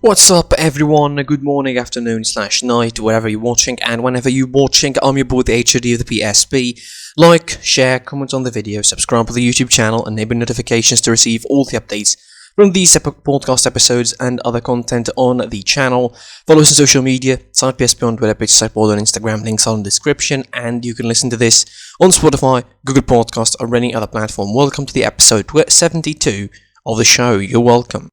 What's up everyone, good morning, afternoon / night, wherever you're watching, and whenever you're watching, I'm your boy the HOD of the PSP. Like, share, comment on the video, subscribe to the YouTube channel, enable notifications to receive all the updates from these podcast episodes and other content on the channel. Follow us on social media, site PSP on Twitter, page SitePod on Instagram, links are in the description, and you can listen to this on Spotify, Google Podcasts, or any other platform. Welcome to the episode 72 of the show, you're welcome.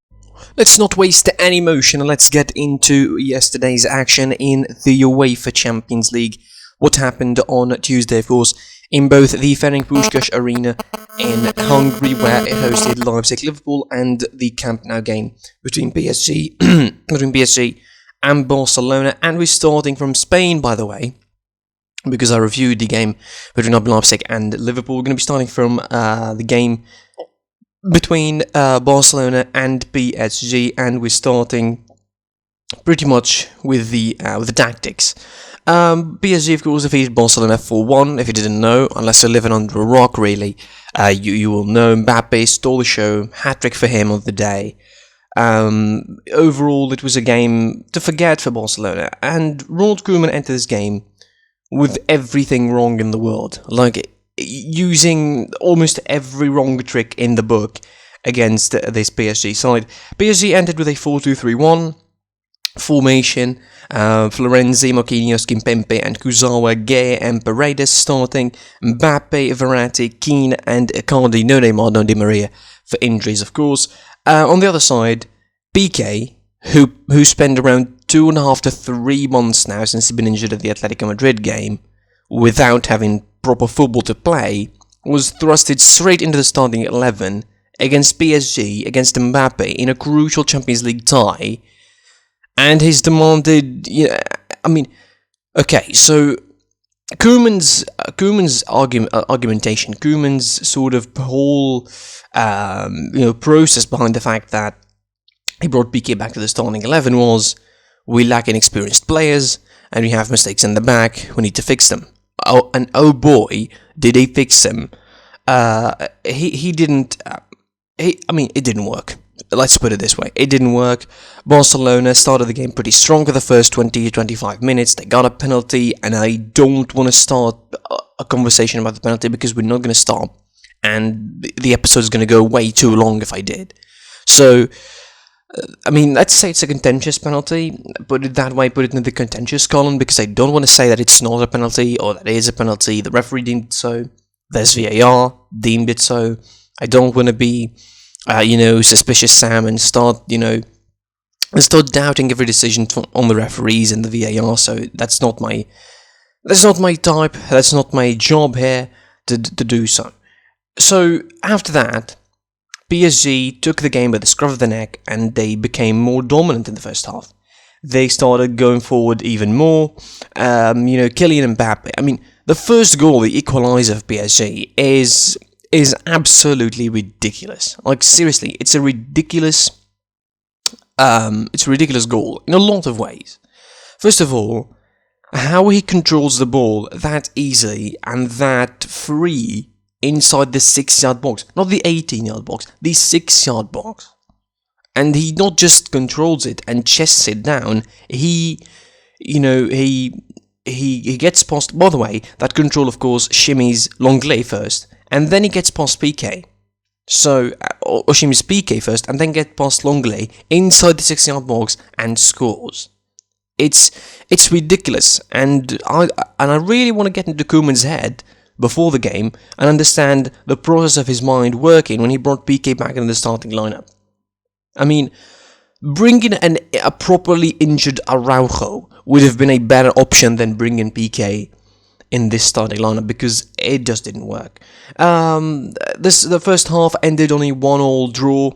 Let's not waste any motion and let's get into yesterday's action in the UEFA Champions League. What happened on Tuesday, of course, in both the Ferenc Puskás Arena in Hungary, where it hosted Leipzig Liverpool, and the Camp Nou game between PSG and Barcelona. And we're starting from Spain, by the way, because I reviewed the game between Leipzig and Liverpool. We're going to be starting from the game between Barcelona and PSG, and we're starting pretty much with the tactics. PSG, of course, defeated Barcelona 4-1. If you didn't know, unless you're living under a rock, really, you will know. Mbappe stole the show, hat-trick for him on the day. Overall, it was a game to forget for Barcelona, and Ronald Koeman entered this game with everything wrong in the world, like using almost every wrong trick in the book against this PSG side. PSG entered with a 4-2-3-1 formation. Florenzi, Marquinhos, Kimpembe and Kurzawa, Gay and Paredes starting. Mbappe, Verratti, Keane and Icardi. No Neymar, no Di Maria for injuries, of course. On the other side, Piqué, who spent around 2.5 to 3 months now since he's been injured at the Atletico Madrid game without having proper football to play, was thrusted straight into the starting 11 against PSG, against Mbappe, in a crucial Champions League tie, and he's demanded, okay, so Koeman's argumentation, Koeman's sort of whole, process behind the fact that he brought Piqué back to the starting 11 was, we lack inexperienced players, and we have mistakes in the back, we need to fix them. Oh, and oh boy, did he fix him. He didn't, it didn't work. Let's put it this way, it didn't work. Barcelona started the game pretty strong for the first 20 to 25 minutes. They got a penalty, and I don't want to start a conversation about the penalty because we're not going to stop, and the episode is going to go way too long if I did. So, let's say it's a contentious penalty, put it that way, put it in the contentious column, because I don't want to say that it's not a penalty, or that it is a penalty, the referee deemed it so, there's VAR, deemed it so. I don't want to be, suspicious Sam and start doubting every decision on the referees and the VAR, so that's not my type, that's not my job here to do so. So, after that, PSG took the game by the scruff of the neck, and they became more dominant in the first half. They started going forward even more. Kylian Mbappe. The first goal, the equalizer of PSG, is absolutely ridiculous. Like, seriously, it's a ridiculous goal in a lot of ways. First of all, how he controls the ball that easily and that free inside the 6-yard box, not the 18-yard box, the 6-yard box. And he not just controls it and chests it down, he gets past, by the way, that control of course shimmies Lenglet first, and then he gets past Piqué. So, or shimmies Piqué first, and then gets past Lenglet inside the 6-yard box and scores. It's ridiculous, and I really want to get into Koeman's head before the game and understand the process of his mind working when he brought Piqué back into the starting lineup. Bringing a properly injured Araujo would have been a better option than bringing Piqué in this starting lineup, because it just didn't work. The first half ended on a 1-1 draw.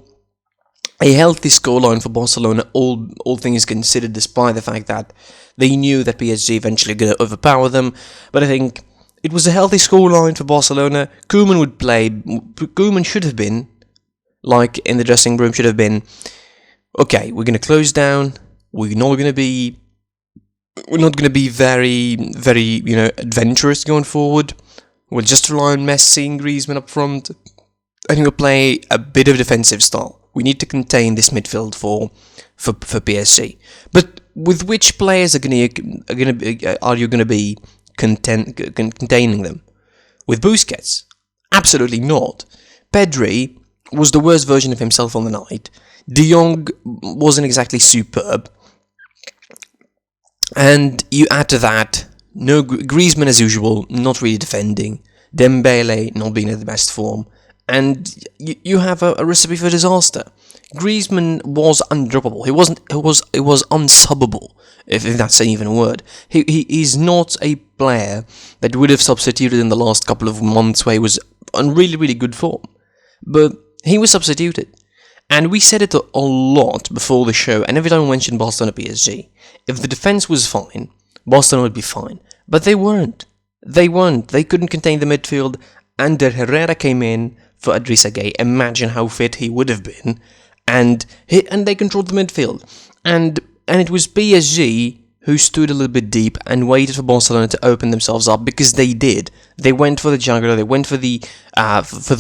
A healthy scoreline for Barcelona, all things considered, despite the fact that they knew that PSG eventually going to overpower them. But I think it was a healthy scoreline for Barcelona. Koeman should have been, like in the dressing room, should have been, okay, we're going to close down, we're not going to be very, very, adventurous going forward. We'll just rely on Messi and Griezmann up front, and we'll play a bit of defensive style. We need to contain this midfield for for PSG. But with which players are you gonna be containing them? With Busquets? Absolutely not. Pedri was the worst version of himself on the night. De Jong wasn't exactly superb. And you add to that, no Griezmann as usual, not really defending. Dembele not being in the best form. And you have a recipe for disaster. Griezmann was undroppable. He was unsubbable, if that's even a word. He's not a player that would have substituted in the last couple of months where he was on really, really good form. But he was substituted. And we said it a lot before the show, and every time we mentioned Barcelona PSG, if the defense was fine, Barcelona would be fine. But they weren't. They couldn't contain the midfield. Ander Herrera came in for Idrissa Gueye. Imagine how fit he would have been. And they controlled the midfield. And it was PSG who stood a little bit deep and waited for Barcelona to open themselves up, because they did. They went for the jugular, they went for the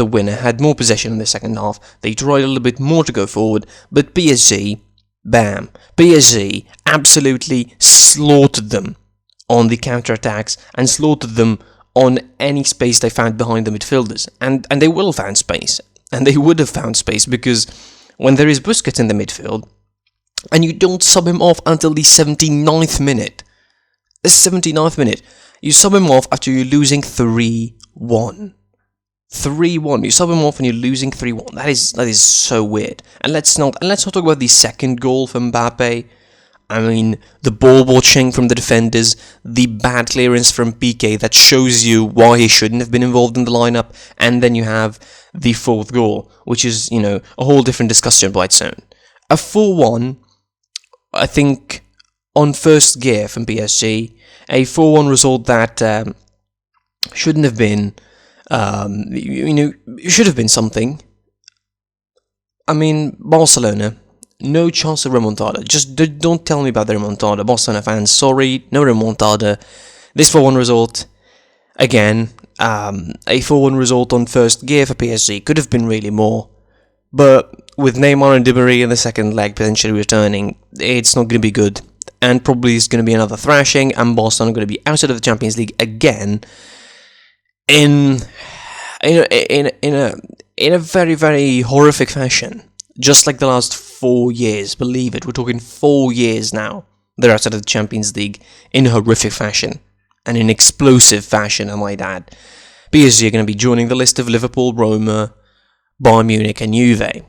winner, had more possession in the second half. They tried a little bit more to go forward, but PSG, bam. PSG absolutely slaughtered them on the counter-attacks and slaughtered them on any space they found behind the midfielders. And they will have found space. And they would have found space, because when there is Busquets in the midfield, and you don't sub him off until the 79th minute. The 79th minute. You sub him off after you're losing 3-1. 3-1. You sub him off and you're losing 3-1. That is so weird. And let's not talk about the second goal from Mbappe. I mean, the ball watching from the defenders, the bad clearance from Piqué that shows you why he shouldn't have been involved in the lineup, and then you have the fourth goal, which is, a whole different discussion by its own. A 4-1, I think, on first gear from PSG, a 4-1 result that shouldn't have been, should have been something. I mean, Barcelona, no chance of remontada. Just don't tell me about the remontada. Barcelona fans, sorry, no remontada. This 4-1 result, again, a 4-1 result on first gear for PSG could have been really more. But with Neymar and Di Maria in the second leg potentially returning, it's not going to be good. And probably it's going to be another thrashing, and Barcelona are going to be outside of the Champions League again in a very, very horrific fashion. Just like the last 4 years, believe it. We're talking 4 years now. They're outside of the Champions League in a horrific fashion. And in explosive fashion, I might add. PSG are going to be joining the list of Liverpool, Roma, Bayern Munich and Juve.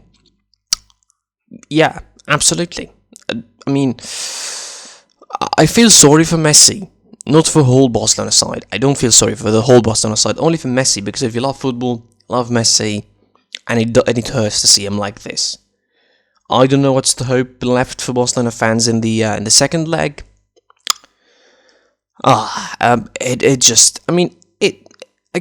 Yeah, absolutely. I mean, I feel sorry for Messi, not for the whole Barcelona side. I don't feel sorry for the whole Barcelona side, only for Messi, because if you love football, love Messi, and it hurts to see him like this. I don't know what's the hope left for Barcelona fans in the second leg. I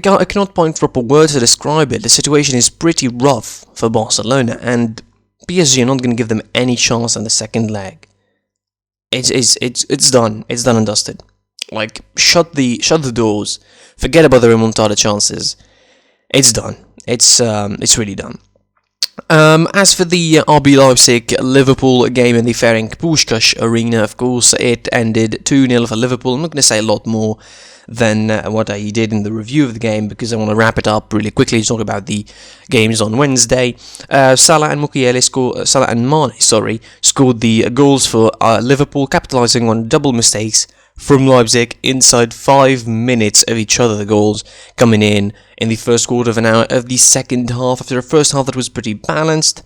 cannot find proper words to describe it. The situation is pretty rough for Barcelona, and PSG are not going to give them any chance in the second leg. It's done. It's done and dusted. Like, shut the doors. Forget about the remontada chances. It's done. It's really done. As for the RB Leipzig Liverpool game in the Ferenc Puskás Arena, of course, it ended 2-0 for Liverpool. I'm not going to say a lot more than what I did in the review of the game, because I want to wrap it up really quickly to talk about the games on Wednesday. Salah and Mane scored the goals for Liverpool, capitalising on double mistakes from Leipzig inside 5 minutes of each other. The goals coming in the first quarter of an hour of the second half. After a first half that was pretty balanced,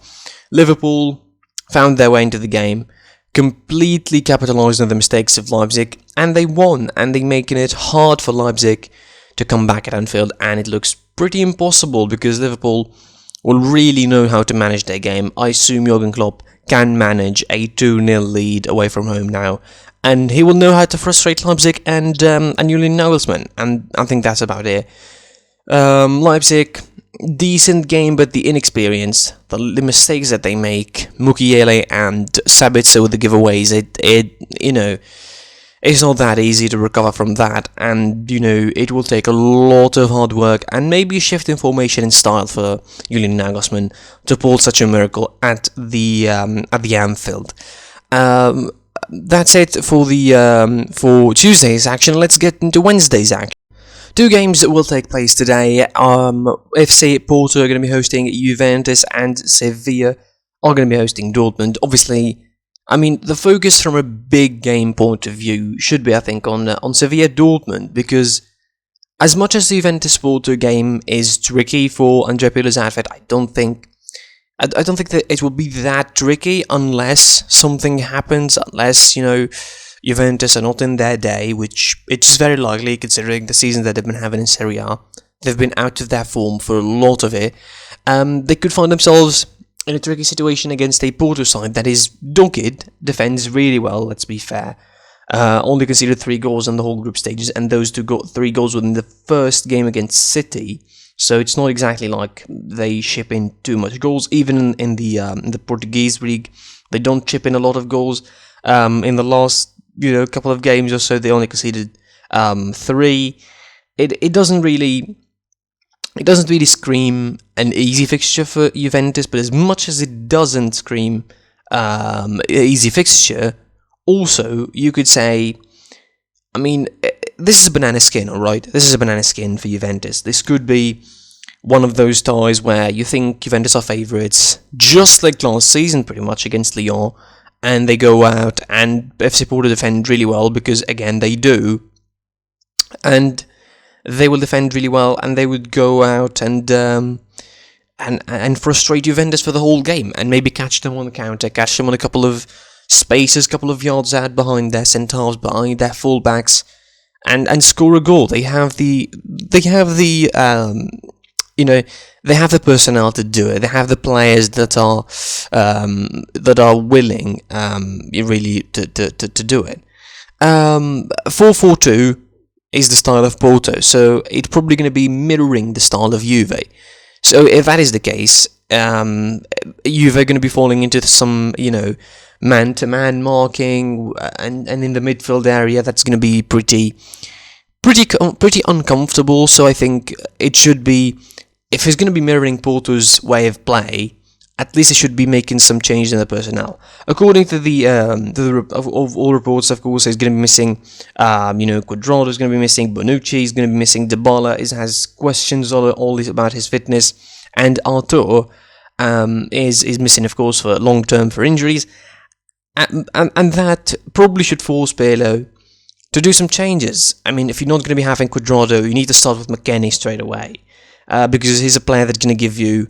Liverpool found their way into the game, completely capitalised on the mistakes of Leipzig, and they won, and they're making it hard for Leipzig to come back at Anfield, and it looks pretty impossible, because Liverpool will really know how to manage their game. I assume Jurgen Klopp can manage a 2-0 lead away from home now, and he will know how to frustrate Leipzig and Julian Nagelsmann, and I think that's about it. Leipzig, decent game, but the inexperience, the mistakes that they make, Mukiele and Sabitzer with the giveaways, it's not that easy to recover from that, and it will take a lot of hard work and maybe a shift in formation and style for Julian Nagelsmann to pull such a miracle at the Anfield. That's it for the for Tuesday's action. Let's get into Wednesday's action. Two games that will take place today. FC Porto are going to be hosting Juventus, and Sevilla are going to be hosting Dortmund. Obviously, I mean, the focus from a big game point of view should be, I think, on Sevilla Dortmund, because as much as the Juventus Porto game is tricky for Andrea Pirlo's outfit, I don't think that it will be that tricky unless something happens, unless, Juventus are not in their day, which is very likely considering the season that they've been having in Serie A. They've been out of their form for a lot of it. They could find themselves in a tricky situation against a Porto side that is dogged, defends really well, let's be fair. Only conceded 3 goals in the whole group stages, and those 3 goals within the first game against City. So it's not exactly like they ship in too much goals. Even in the Portuguese league, they don't chip in a lot of goals. In the last couple of games or so, they only conceded 3. It doesn't really scream an easy fixture for Juventus, but as much as it doesn't scream easy fixture, also you could say, I mean, this is a banana skin, alright? This is a banana skin for Juventus. This could be one of those ties where you think Juventus are favourites, just like last season pretty much against Lyon, and they go out and FC Porto defend really well, because again they do, and they will defend really well, and they would go out and frustrate Juventus for the whole game, and maybe catch them on the counter, catch them on a couple of spaces, couple of yards out behind their centres, behind their fullbacks, and score a goal. They have the personnel to do it. They have the players that are willing really to do it. 4-4-2 is the style of Porto, so it's probably going to be mirroring the style of Juve. So if that is the case, Juve are going to be falling into some man-to-man marking, and in the midfield area, that's going to be pretty uncomfortable. So I think it should be, if it's going to be mirroring Porto's way of play, at least it should be making some change in the personnel. According to of all reports, of course, he's going to be missing, Cuadrado is going to be missing, Bonucci is going to be missing, Dybala has questions all about his fitness, and Arthur is missing, of course, for long-term for injuries. And that probably should force Pirlo to do some changes. I mean, if you're not going to be having Cuadrado, you need to start with McKennie straight away, because he's a player that's going to give you,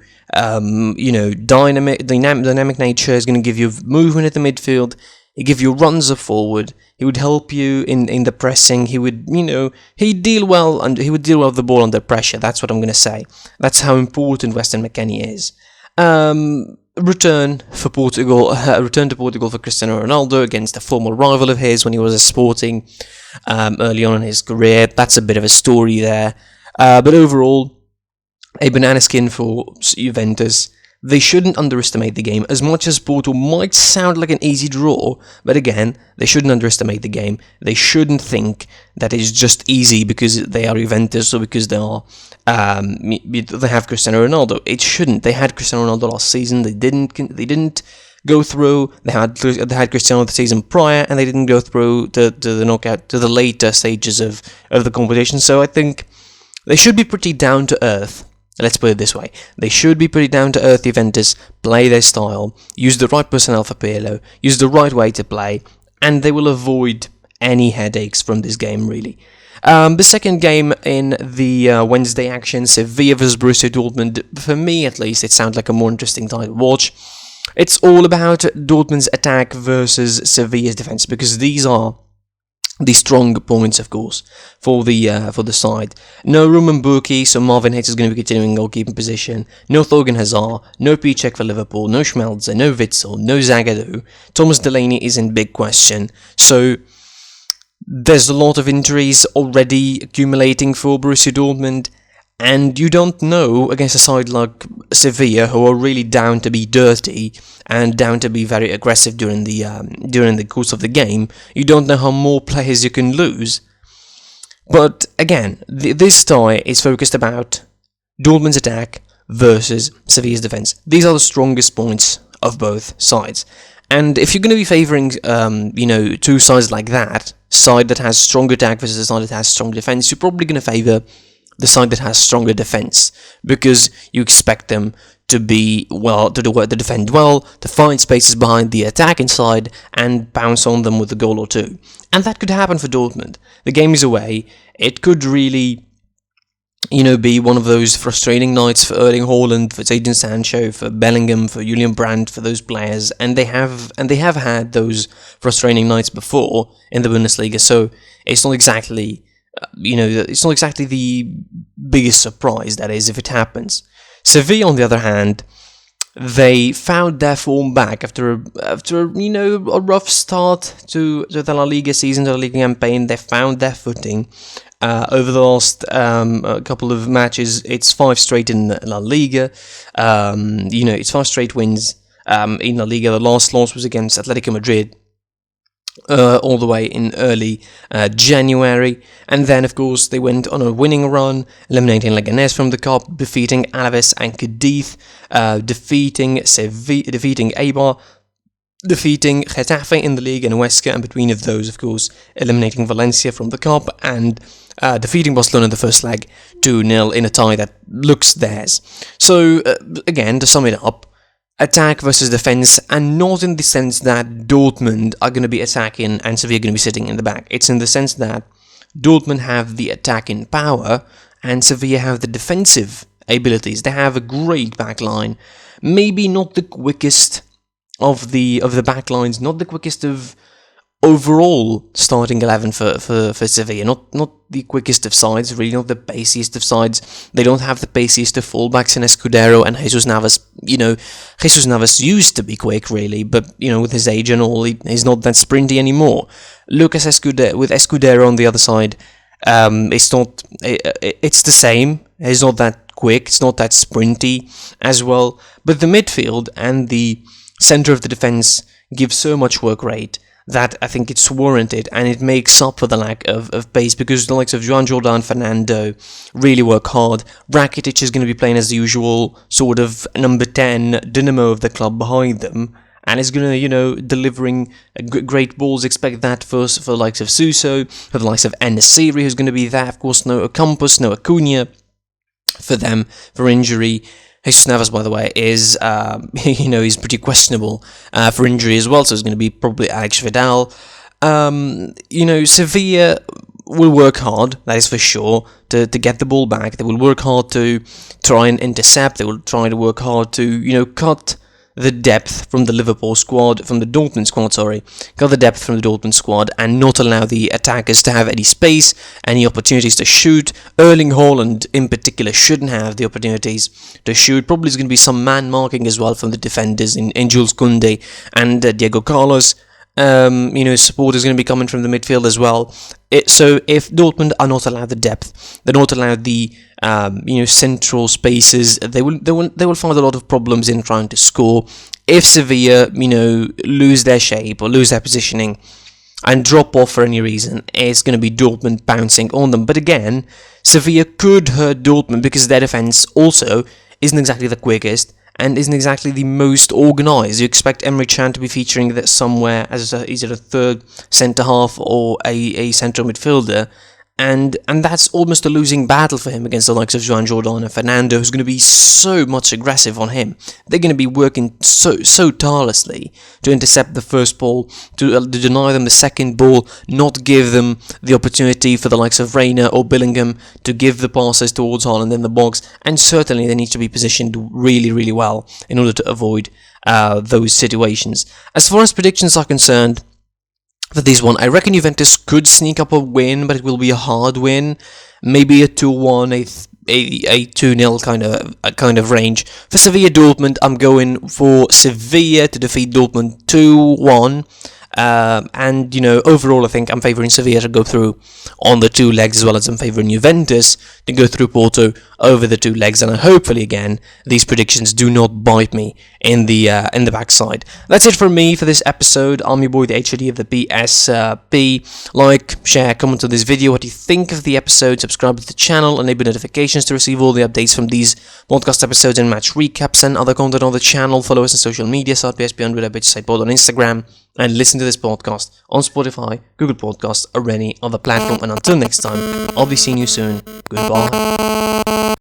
dynamic nature. Is going to give you movement at the midfield. He give you runs up forward. He would help you in the pressing. He would, he'd deal well, and he would deal well with the ball under pressure. That's what I'm going to say. That's how important Weston McKennie is. Return to Portugal for Cristiano Ronaldo against a former rival of his when he was a Sporting early on in his career. That's a bit of a story there. But overall, a banana skin for Juventus. They shouldn't underestimate the game. As much as Porto might sound like an easy draw, but again, they shouldn't underestimate the game. They shouldn't think that it's just easy because they are Juventus or because they have Cristiano Ronaldo. It shouldn't. They had Cristiano Ronaldo last season. They didn't go through. They had Cristiano the season prior, and they didn't go through to the knockout, to the later stages of the competition. So I think they should be pretty down to earth. Let's put it this way. They should be pretty down-to-earth Juventus, play their style, use the right personnel for Pirlo, use the right way to play, and they will avoid any headaches from this game, really. The second game in the Wednesday action, Sevilla vs Borussia Dortmund, for me at least, it sounds like a more interesting tie to watch. It's all about Dortmund's attack versus Sevilla's defense, because these are the strong points, of course, for the side. No Roman Burki, so Marvin Hitz is going to be continuing goalkeeping position. No Thorgan Hazard, no Piszczek for Liverpool, no Schmelzer, no Witsel, no Zagadou. Thomas Delaney is in big question. So there's a lot of injuries already accumulating for Borussia Dortmund, and you don't know against a side like Sevilla, who are really down to be dirty and down to be very aggressive during the course of the game. You don't know how more players you can lose. But again, this tie is focused about Dortmund's attack versus Sevilla's defense. These are the strongest points of both sides. And if you're going to be favouring, two sides like that, side that has stronger attack versus a side that has stronger defence, you're probably going to favour the side that has stronger defence, because you expect them to be, to defend well, to find spaces behind the attacking side, and bounce on them with a goal or two. And that could happen for Dortmund. The game is away. It could really, be one of those frustrating nights for Erling Haaland, for Jadon Sancho, for Bellingham, for Julian Brandt, for those players, and they have had those frustrating nights before in the Bundesliga. So it's not exactly, it's not exactly the biggest surprise, that is, if it happens. Sevilla, on the other hand, they found their form back after a rough start to the La Liga season, to the Liga campaign. They found their footing. Over the last couple of matches, it's 5 straight in La Liga. It's 5 straight wins in La Liga. The last loss was against Atletico Madrid, all the way in early January. And then, of course, they went on a winning run, eliminating Leganés from the Cup, defeating Alaves and Cadiz, defeating Sevilla, defeating Eibar, defeating Getafe in the league and Huesca, and between of those, of course, eliminating Valencia from the Cup, and defeating Barcelona in the first leg 2-0 in a tie that looks theirs. So, again, to sum it up, attack versus defense, and not in the sense that Dortmund are going to be attacking and Sevilla are going to be sitting in the back. It's in the sense that Dortmund have the attacking power and Sevilla have the defensive abilities. They have a great back line, maybe not the quickest of the back lines, not the quickest of overall starting 11 for Sevilla, not the quickest of sides, really not the paciest of sides. They don't have the paciest of fullbacks in Escudero and Jesus Navas. Jesus Navas used to be quick, really, but with his age and all, he's not that sprinty anymore. Lucas Escudero on the other side, it's the same. He's not that quick, it's not that sprinty as well, but the midfield and the center of the defense give so much work rate that I think it's warranted, and it makes up for the lack of pace, because the likes of Joan Jordan, Fernando really work hard. Rakitic is going to be playing as the usual sort of number 10 dynamo of the club behind them, and is going to, delivering great balls. Expect that for the likes of Suso, for the likes of En-Nesyri, who's going to be there. Of course, no Ocampos, no Acuna for them, for injury. Jesus Navas, by the way, is, he's pretty questionable for injury as well, so it's going to be probably Alex Vidal. Sevilla will work hard, that is for sure, to get the ball back. They will work hard to try and intercept. They will try to work hard to, cut the depth from the Dortmund squad, cut the depth from the Dortmund squad, and not allow the attackers to have any space, any opportunities to shoot. Erling Haaland, in particular, shouldn't have the opportunities to shoot. Probably there's going to be some man marking as well from the defenders in Jules Koundé and Diego Carlos. Support is going to be coming from the midfield as well. So if Dortmund are not allowed the depth, they're not allowed the central spaces, they will find a lot of problems in trying to score. If Sevilla lose their shape or lose their positioning and drop off for any reason, it's going to be Dortmund bouncing on them. But again, Sevilla could hurt Dortmund because their defense also isn't exactly the quickest and isn't exactly the most organised. You expect Emre Can to be featuring that somewhere as either a third centre-half or a central midfielder, and that's almost a losing battle for him against the likes of Joan Jordan and Fernando, who's going to be so much aggressive on him. They're going to be working so tirelessly to intercept the first ball, to deny them the second ball, not give them the opportunity for the likes of Reina or Bellingham to give the passes towards Haaland in the box, and certainly they need to be positioned really, really well in order to avoid those situations. As far as predictions are concerned, for this one, I reckon Juventus could sneak up a win, but it will be a hard win. Maybe a 2-1, a 2-0 kind of range. For Sevilla Dortmund, I'm going for Sevilla to defeat Dortmund 2-1. And, overall, I think I'm favouring Sevilla to go through on the 2 legs, as well as I'm favouring Juventus to go through Porto over the 2 legs. And hopefully, again, these predictions do not bite me in the backside. That's it from me for this episode. I'm your boy, the HOD of the PSP. Like, share, comment on this video. What do you think of the episode? Subscribe to the channel, enable notifications to receive all the updates from these podcast episodes and match recaps and other content on the channel. Follow us on social media, PSP100 site on Instagram, and listen to this podcast on Spotify, Google Podcasts, or any other platform. And until next time, I'll be seeing you soon. Goodbye.